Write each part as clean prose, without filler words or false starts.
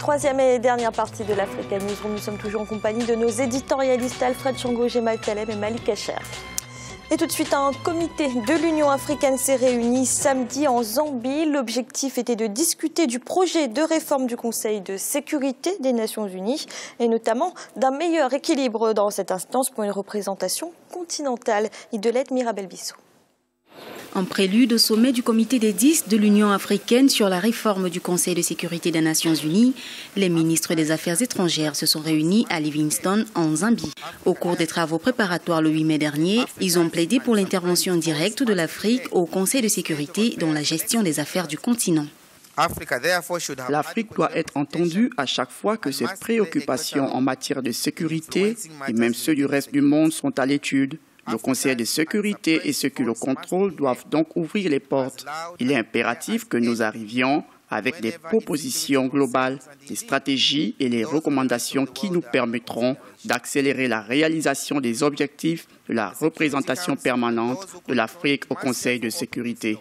Troisième et dernière partie de l'Africa Newsroom. Nous sommes toujours en compagnie de nos éditorialistes Alfred Chango, Gemal Taleb et Malik Acher. Et tout de suite, un comité de l'Union africaine s'est réuni samedi en Zambie. L'objectif était de discuter du projet de réforme du Conseil de sécurité des Nations Unies et notamment d'un meilleur équilibre dans cette instance pour une représentation continentale. Idelette Mirabel-Bissou. En prélude au sommet du comité des 10 de l'Union africaine sur la réforme du Conseil de sécurité des Nations Unies, les ministres des Affaires étrangères se sont réunis à Livingstone, en Zambie. Au cours des travaux préparatoires le 8 mai dernier, ils ont plaidé pour l'intervention directe de l'Afrique au Conseil de sécurité dans la gestion des affaires du continent. L'Afrique doit être entendue à chaque fois que ses préoccupations en matière de sécurité et même ceux du reste du monde sont à l'étude. Le Conseil de sécurité et ceux qui le contrôlent doivent donc ouvrir les portes. Il est impératif que nous arrivions avec des propositions globales, des stratégies et les recommandations qui nous permettront d'accélérer la réalisation des objectifs de la représentation permanente de l'Afrique au Conseil de sécurité.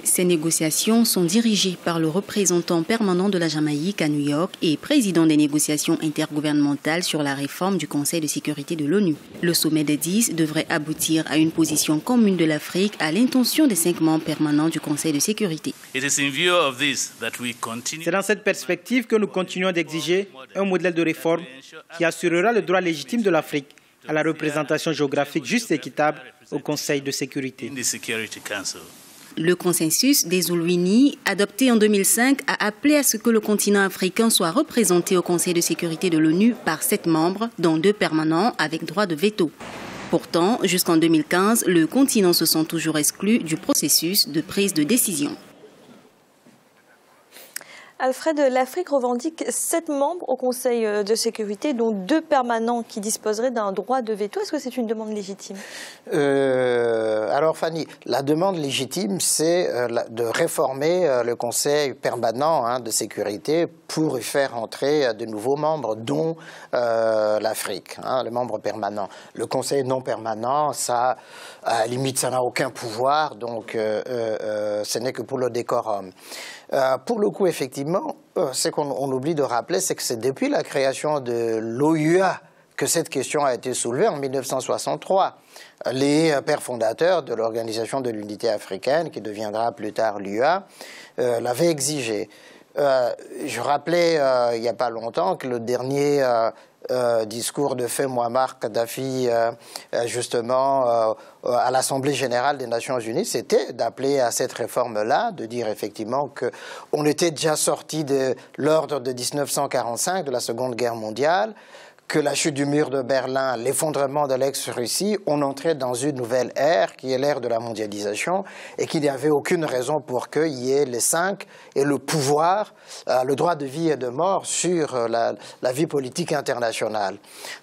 Ces négociations sont dirigées par le représentant permanent de la Jamaïque à New York et président des négociations intergouvernementales sur la réforme du Conseil de sécurité de l'ONU. Le sommet des 10 devrait aboutir à une position commune de l'Afrique à l'intention des 5 membres permanents du Conseil de sécurité. C'est dans cette perspective que nous continuons d'exiger un modèle de réforme qui assurera le droit légitime de l'Afrique à la représentation géographique juste et équitable au Conseil de sécurité. Le consensus des Zulwini, adopté en 2005, a appelé à ce que le continent africain soit représenté au Conseil de sécurité de l'ONU par 7 membres, dont 2 permanents avec droit de veto. Pourtant, jusqu'en 2015, le continent se sent toujours exclu du processus de prise de décision. Alfred, l'Afrique revendique 7 membres au Conseil de sécurité, dont 2 permanents qui disposeraient d'un droit de veto. Est-ce que c'est une demande légitime ? Alors Fanny, la demande légitime, c'est de réformer le Conseil permanent de sécurité pour y faire entrer de nouveaux membres, dont l'Afrique, le membre permanent. Le Conseil non permanent, ça, à la limite, ça n'a aucun pouvoir, donc ce n'est que pour le décorum. Pour le coup, effectivement, ce qu'on oublie de rappeler, c'est que c'est depuis la création de l'OUA que cette question a été soulevée en 1963. Les pères fondateurs de l'Organisation de l'Unité africaine, qui deviendra plus tard l'UA, l'avaient exigé. Je rappelais il n'y a pas longtemps que le dernier discours de fait Muammar Kadhafi, justement, à l'Assemblée générale des Nations Unies, c'était d'appeler à cette réforme-là, de dire effectivement qu'on était déjà sorti de l'ordre de 1945, de la Seconde Guerre mondiale, que la chute du mur de Berlin, l'effondrement de l'ex-Russie, on entrait dans une nouvelle ère, qui est l'ère de la mondialisation, et qu'il n'y avait aucune raison pour qu'il y ait les 5 et le pouvoir, le droit de vie et de mort sur la vie politique internationale.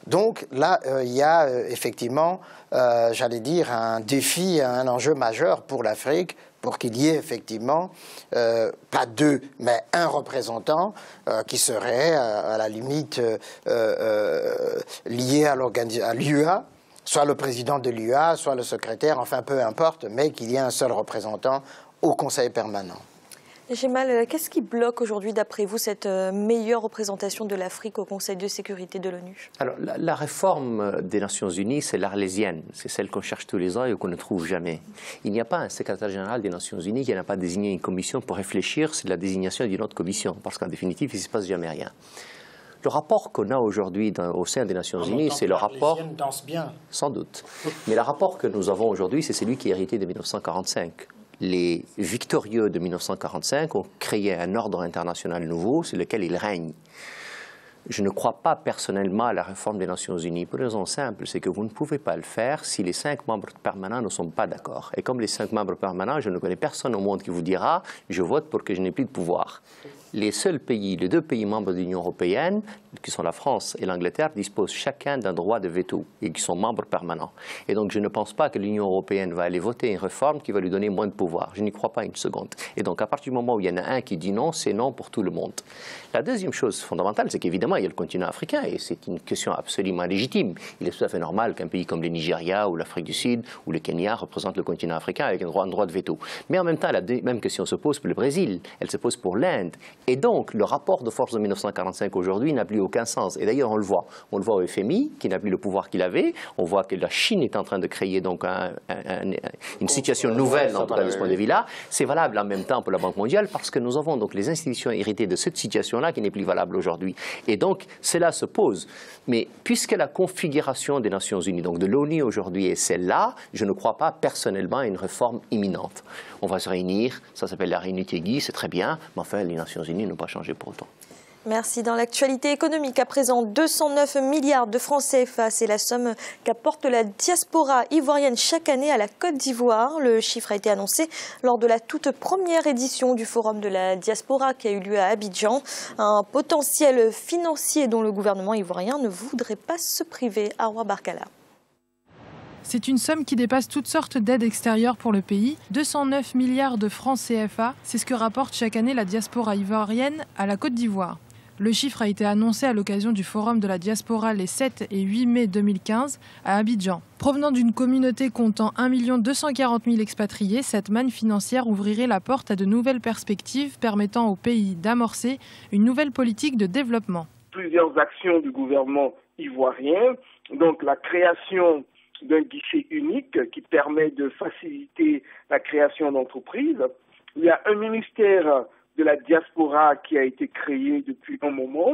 Donc là, il y a effectivement, j'allais dire, un défi, un enjeu majeur pour l'Afrique, pour qu'il y ait effectivement, pas 2, mais 1 représentant qui serait à la limite lié à l'UA, soit le président de l'UA, soit le secrétaire, enfin peu importe, mais qu'il y ait un seul représentant au Conseil permanent. Gemal, qu'est-ce qui bloque aujourd'hui, d'après vous, cette meilleure représentation de l'Afrique au Conseil de sécurité de l'ONU ? Alors, la réforme des Nations Unies, c'est l'Arlésienne. C'est celle qu'on cherche tous les ans et qu'on ne trouve jamais. Il n'y a pas un secrétaire général des Nations Unies qui n'a pas désigné une commission pour réfléchir sur la désignation d'une autre commission, parce qu'en définitive, il ne se passe jamais rien. Le rapport qu'on a aujourd'hui au sein des Nations Unies, c'est le rapport... danse bien. Sans doute. Mais le rapport que nous avons aujourd'hui, c'est celui qui est hérité de 1945. Les victorieux de 1945 ont créé un ordre international nouveau sur lequel ils règnent. Je ne crois pas personnellement à la réforme des Nations Unies pour une raison simple, c'est que vous ne pouvez pas le faire si les 5 membres permanents ne sont pas d'accord. Et comme les 5 membres permanents, je ne connais personne au monde qui vous dira « je vote pour que je n'ai plus de pouvoir ». Les seuls pays, les 2 pays membres de l'Union européenne, qui sont la France et l'Angleterre, disposent chacun d'un droit de veto et qui sont membres permanents. Et donc je ne pense pas que l'Union européenne va aller voter une réforme qui va lui donner moins de pouvoir. Je n'y crois pas une seconde. Et donc à partir du moment où il y en a un qui dit non, c'est non pour tout le monde. La deuxième chose fondamentale, c'est qu'évidemment, il y a le continent africain et c'est une question absolument légitime. Il est tout à fait normal qu'un pays comme le Nigeria ou l'Afrique du Sud ou le Kenya représente le continent africain avec un droit de veto. Mais en même temps, la même question se pose pour le Brésil, elle se pose pour l'Inde. Et donc, le rapport de force de 1945 aujourd'hui n'a plus aucun sens. Et d'ailleurs, on le voit au FMI, qui n'a plus le pouvoir qu'il avait. On voit que la Chine est en train de créer donc une situation nouvelle, en tout cas de ce point de vue-là. C'est valable en même temps pour la Banque mondiale, parce que nous avons donc les institutions héritées de cette situation-là qui n'est plus valable aujourd'hui. Et donc, cela se pose. Mais puisque la configuration des Nations Unies, donc de l'ONU aujourd'hui, est celle-là, je ne crois pas personnellement à une réforme imminente. On va se réunir, ça s'appelle la réunion Guy, c'est très bien, mais enfin, les Nations Unies n'ont pas changé pour autant. Merci. Dans l'actualité économique, à présent, 209 milliards de francs CFA, c'est la somme qu'apporte la diaspora ivoirienne chaque année à la Côte d'Ivoire. Le chiffre a été annoncé lors de la toute première édition du Forum de la diaspora qui a eu lieu à Abidjan. Un potentiel financier dont le gouvernement ivoirien ne voudrait pas se priver. Arwa Barkala. C'est une somme qui dépasse toutes sortes d'aides extérieures pour le pays. 209 milliards de francs CFA, c'est ce que rapporte chaque année la diaspora ivoirienne à la Côte d'Ivoire. Le chiffre a été annoncé à l'occasion du Forum de la diaspora les 7 et 8 mai 2015 à Abidjan. Provenant d'une communauté comptant 1 240 000 expatriés, cette manne financière ouvrirait la porte à de nouvelles perspectives permettant au pays d'amorcer une nouvelle politique de développement. Plusieurs actions du gouvernement ivoirien, donc la création d'un guichet unique qui permet de faciliter la création d'entreprises. Il y a un ministère de la diaspora qui a été créé depuis un moment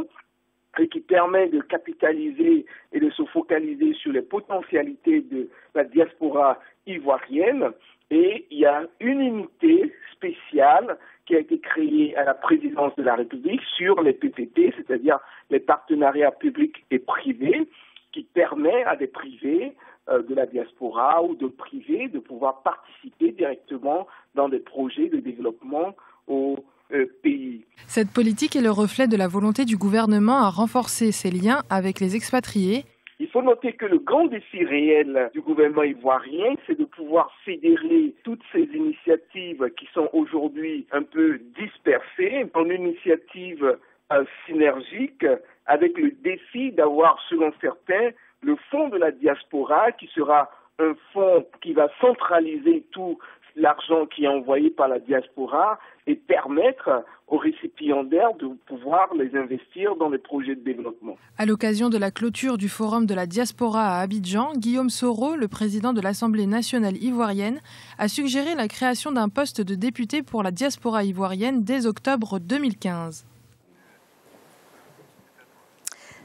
et qui permet de capitaliser et de se focaliser sur les potentialités de la diaspora ivoirienne. Et il y a une unité spéciale qui a été créée à la présidence de la République sur les PPP, c'est-à-dire les partenariats publics et privés, qui permet à des privés de la diaspora ou de privés de pouvoir participer directement dans des projets de développement au pays. Cette politique est le reflet de la volonté du gouvernement à renforcer ses liens avec les expatriés. Il faut noter que le grand défi réel du gouvernement ivoirien, c'est de pouvoir fédérer toutes ces initiatives qui sont aujourd'hui un peu dispersées en une initiative synergique avec le défi d'avoir, selon certains, le fonds de la diaspora qui sera un fonds qui va centraliser tout l'argent qui est envoyé par la diaspora et permettre aux récipiendaires de pouvoir les investir dans les projets de développement. À l'occasion de la clôture du Forum de la diaspora à Abidjan, Guillaume Soro, le président de l'Assemblée nationale ivoirienne, a suggéré la création d'un poste de député pour la diaspora ivoirienne dès octobre 2015.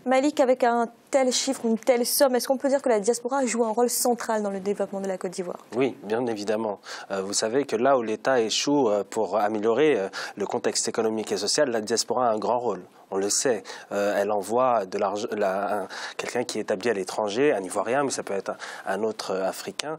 Malik, avec un tel chiffre, une telle somme, est-ce qu'on peut dire que la diaspora joue un rôle central dans le développement de la Côte d'Ivoire? Oui, bien évidemment. Vous savez que là où l'État échoue pour améliorer le contexte économique et social, la diaspora a un grand rôle. On le sait, elle envoie de l'argent, quelqu'un qui est établi à l'étranger, un Ivoirien, mais ça peut être un autre Africain,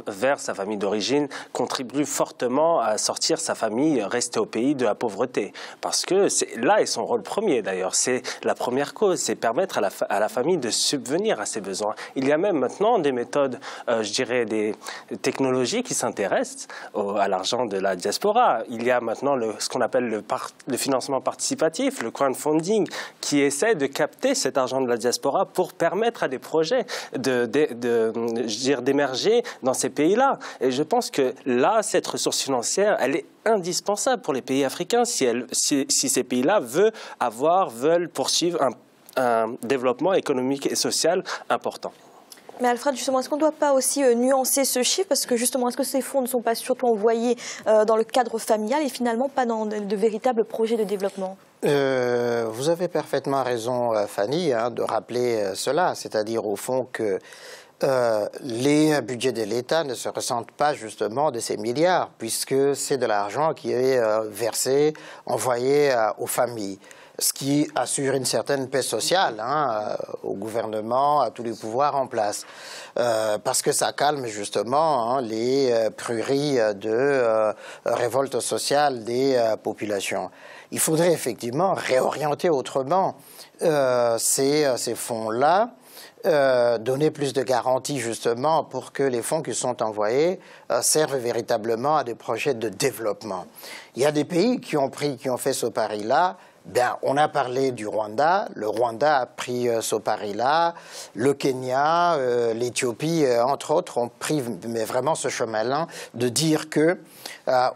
vers sa famille d'origine, contribue fortement à sortir sa famille restée au pays de la pauvreté. Parce que là est son rôle premier d'ailleurs, c'est la première cause, c'est permettre à la famille de subvenir à ses besoins. Il y a même maintenant des méthodes, je dirais des technologies qui s'intéressent à l'argent de la diaspora. Il y a maintenant ce qu'on appelle le financement participatif, le crowdfunding, qui essaie de capter cet argent de la diaspora pour permettre à des projets d'émerger dans ces pays-là. Et je pense que là, cette ressource financière, elle est indispensable pour les pays africains si ces pays-là veulent poursuivre un développement économique et social important. Mais Alfred, justement, est-ce qu'on ne doit pas aussi nuancer ce chiffre? Parce que justement, est-ce que ces fonds ne sont pas surtout envoyés dans le cadre familial et finalement pas dans de véritables projets de développement? Vous avez parfaitement raison, Fanny, de rappeler cela. C'est-à-dire, au fond, que les budgets de l'État ne se ressentent pas justement de ces milliards, puisque c'est de l'argent qui est versé, envoyé aux familles, ce qui assure une certaine paix sociale au gouvernement, à tous les pouvoirs en place, parce que ça calme justement les pruries de révolte sociale des populations. Il faudrait effectivement réorienter autrement ces fonds-là, donner plus de garanties justement pour que les fonds qui sont envoyés servent véritablement à des projets de développement. Il y a des pays qui ont fait ce pari-là Bien, on a parlé du Rwanda. Le Rwanda a pris ce pari-là. Le Kenya, l'Éthiopie, entre autres, ont pris mais vraiment ce chemin-là de dire que,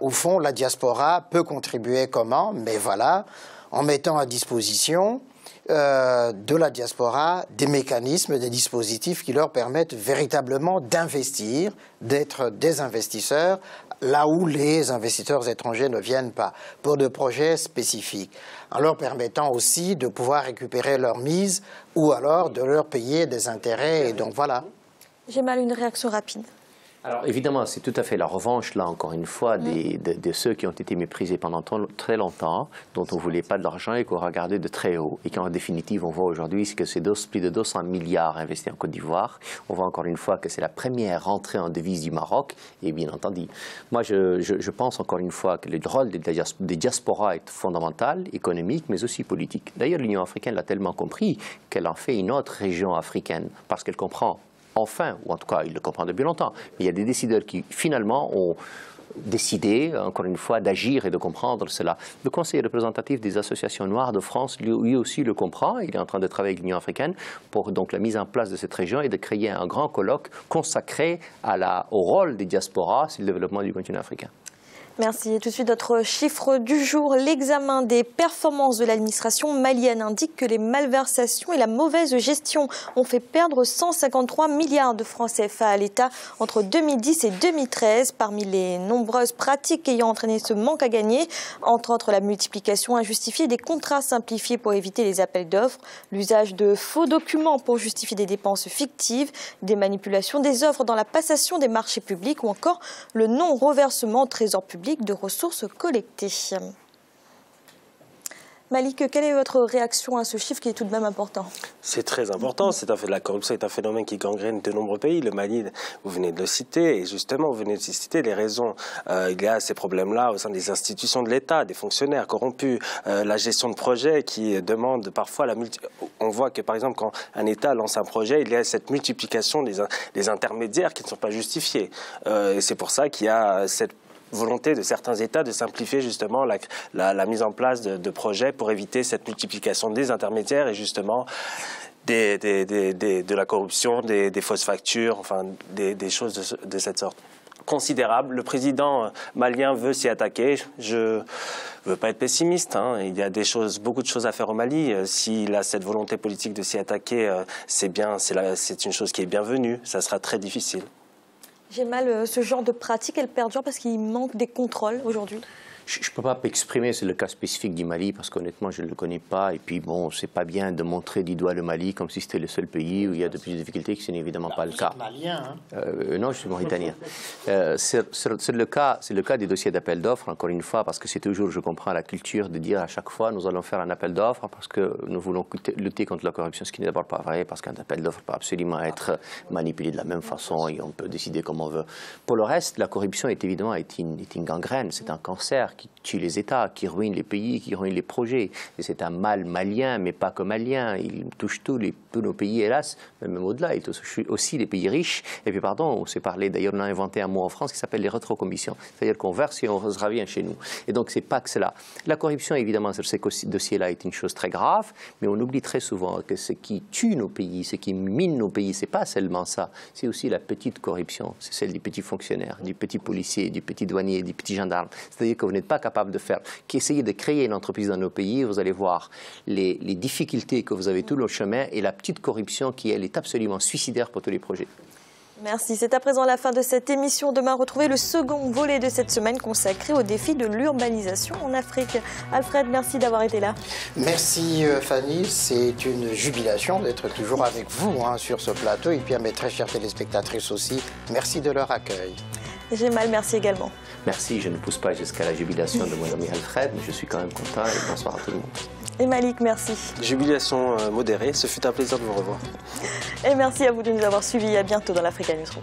au fond, la diaspora peut contribuer comment? Mais voilà, en mettant à disposition de la diaspora des mécanismes, des dispositifs qui leur permettent véritablement d'investir, d'être des investisseurs, là où les investisseurs étrangers ne viennent pas, pour de projets spécifiques, en leur permettant aussi de pouvoir récupérer leur mise ou alors de leur payer des intérêts. Et donc voilà. J'ai mal une réaction rapide. Alors évidemment, c'est tout à fait la revanche, là, encore une fois, de ceux qui ont été méprisés pendant très longtemps, dont on ne voulait pas de l'argent et qu'on regardait de très haut. Et qu'en définitive, on voit aujourd'hui que c'est plus de 200 milliards investis en Côte d'Ivoire. On voit encore une fois que c'est la première rentrée en devise du Maroc. Et bien entendu, moi, je pense encore une fois que le rôle des diasporas est fondamental, économique, mais aussi politique. D'ailleurs, l'Union africaine l'a tellement compris qu'elle en fait une autre région africaine, parce qu'elle comprend. Enfin, ou en tout cas, il le comprend depuis longtemps, mais il y a des décideurs qui, finalement, ont décidé, encore une fois, d'agir et de comprendre cela. Le Conseil représentatif des associations noires de France, lui aussi le comprend. Il est en train de travailler avec l'Union africaine pour donc la mise en place de cette région et de créer un grand colloque consacré au rôle des diasporas sur le développement du continent africain. Merci. Et tout de suite, notre chiffre du jour. L'examen des performances de l'administration malienne indique que les malversations et la mauvaise gestion ont fait perdre 153 milliards de francs CFA à l'État entre 2010 et 2013. Parmi les nombreuses pratiques ayant entraîné ce manque à gagner, entre autres la multiplication injustifiée des contrats simplifiés pour éviter les appels d'offres, l'usage de faux documents pour justifier des dépenses fictives, des manipulations des offres dans la passation des marchés publics ou encore le non-reversement au trésor public de ressources collectées. Malik, quelle est votre réaction à ce chiffre qui est tout de même important? C'est très important. La corruption est un phénomène qui gangrène de nombreux pays. Le Mali, vous venez de le citer, et justement, vous venez de citer les raisons. Il y a ces problèmes-là au sein des institutions de l'État, des fonctionnaires corrompus, la gestion de projets qui demande parfois On voit que, par exemple, quand un État lance un projet, il y a cette multiplication des intermédiaires qui ne sont pas justifiés. Et c'est pour ça qu'il y a cette volonté de certains États de simplifier justement la mise en place de projets pour éviter cette multiplication des intermédiaires et justement de la corruption, des fausses factures, enfin des choses de cette sorte. Considérable. Le président malien veut s'y attaquer. Je ne veux pas être pessimiste. Il y a beaucoup de choses à faire au Mali. S'il a cette volonté politique de s'y attaquer, c'est une chose qui est bienvenue. Ça sera très difficile. J'ai mal, ce genre de pratique, elle perdure parce qu'il manque des contrôles aujourd'hui. Je ne peux pas m'exprimer sur le cas spécifique du Mali parce qu'honnêtement, je ne le connais pas. Et puis, bon, c'est pas bien de montrer du doigt le Mali comme si c'était le seul pays où il y a de plus de difficultés, que ce n'est évidemment pas le cas. Malien, non, je suis mauritanien. C'est le cas des dossiers d'appel d'offres, encore une fois, parce que c'est toujours, je comprends, la culture de dire à chaque fois, nous allons faire un appel d'offres parce que nous voulons lutter contre la corruption, ce qui n'est d'abord pas vrai, parce qu'un appel d'offres peut absolument être manipulé de la même façon et on peut décider comme on veut. Pour le reste, la corruption est évidemment une gangrène, c'est un cancer qui tue les États, qui ruine les pays, qui ruine les projets. Et c'est un mal malien, mais pas que malien. Il touche tous nos pays, hélas, même au-delà. Il touche aussi les pays riches. Et puis, pardon, on s'est parlé, d'ailleurs, on a inventé un mot en France qui s'appelle les rétrocommissions. C'est-à-dire qu'on verse et on revient chez nous. Et donc, c'est pas que cela. La corruption, évidemment, sur ces dossiers-là est une chose très grave, mais on oublie très souvent que ce qui tue nos pays, ce qui mine nos pays, c'est pas seulement ça. C'est aussi la petite corruption. C'est celle des petits fonctionnaires, du petit policier, du petit douanier, du petit gendarme. C'est-à-dire que vous n'êtes pas capable de faire, qu'essayer de créer une entreprise dans nos pays, vous allez voir les difficultés que vous avez tout le chemin et la petite corruption qui, elle, est absolument suicidaire pour tous les projets. Merci. C'est à présent la fin de cette émission. Demain, retrouvez le second volet de cette semaine consacré au défi de l'urbanisation en Afrique. Alfred, merci d'avoir été là. Merci Fanny. C'est une jubilation d'être toujours avec vous sur ce plateau. Et puis à mes très chères téléspectatrices aussi, merci de leur accueil. J'ai mal, merci également. Merci, je ne pousse pas jusqu'à la jubilation de mon ami Alfred, mais je suis quand même content et bonsoir à tout le monde. Et Malik, merci. Jubilation modérée, ce fut un plaisir de vous revoir. Et merci à vous de nous avoir suivis. À bientôt dans l'Africa Newsroom.